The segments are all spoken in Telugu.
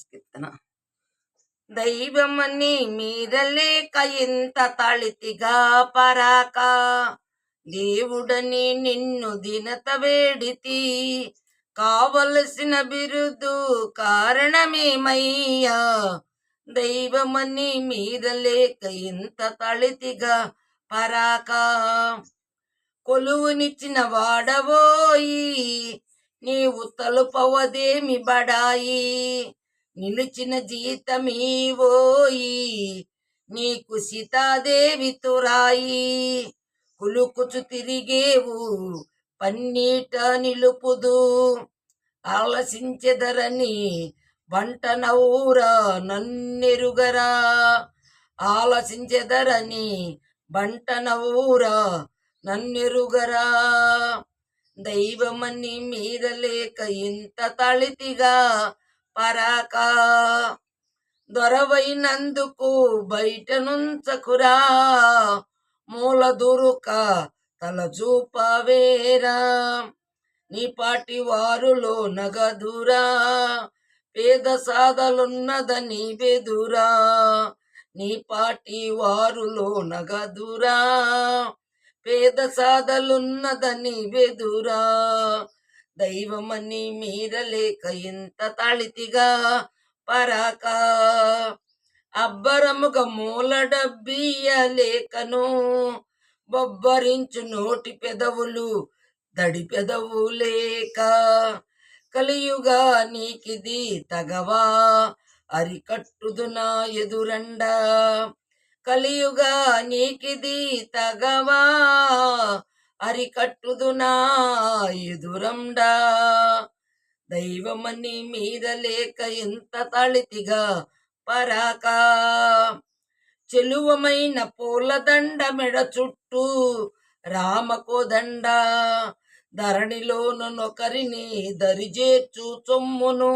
కీర్తన. దైవమని మీద లేక ఎంత తళితిగా పరాక, దేవుడని నిన్ను దినత వేడితి, కావలసిన బిరుదు కారణమేమయ్యా. దైవమని మీద లేక ఎంత తళితిగా పరాక, కొలువునిచ్చిన వాడవోయి నీవు తలుపవదేమి బడాయి, నిలిచిన జీతమీవోయి నీకు సీతాదేవి తురాయి, కులుకుచు తిరిగేవు పన్నీట నిలుపుదు, ఆలసించెదరని బంటనవురా నన్నెరుగరా, ఆలసించెదరని బంటనవురా నన్నెరుగరా. దైవమని మీద లేక ఇంత తళితిగా పరాక, దొరవైనందుకు బయట నుంచకురా, మూల దురుక తలచూపవేరా, నీ పాటి వారులో నగదురా, పేద సాధలున్నదని బెదురా, నీ పాటి వారులో నగదురా, పేద సాధలున్నదని బెదురా. దైవమని మీద లేక ఇంత తళితిగా పరాక, అబ్బరముగ మూల డబ్బియలేకను, బొబ్బరించు నోటి పెదవులు దడి పెదవులేక, కలియుగా నీకిది తగవా అరికట్టుదు నా ఎదురండ, కలియుగా నీకిది తగవా అరికట్టుదు నా ఎదురండా. దైవమని మీద లేక ఎంత తళితిగా పరాక, చెలువమైన పూలదండ మెడ చుట్టూ రామకోదండ, ధరణిలోనొకరిని దరిజేర్చు చొమ్మును,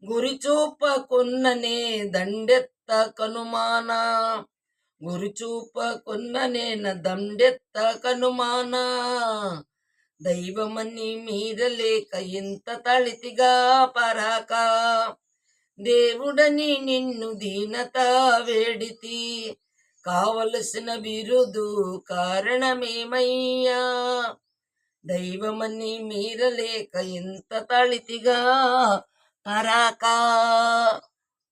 గురి చూపకున్ననే దండెత్త కనుమానా, గురి చూపకున్ననే దండెత్త కనుమానా. దైవమని మీద లేక ఇంత తళితిగా పరాక, దేవుడని నిన్ను దీనత వేడితి, కావలసిన బిరుదు కారణమేమయ్యా. దైవమని మీద లేక ఇంత తళితిగా పరాక.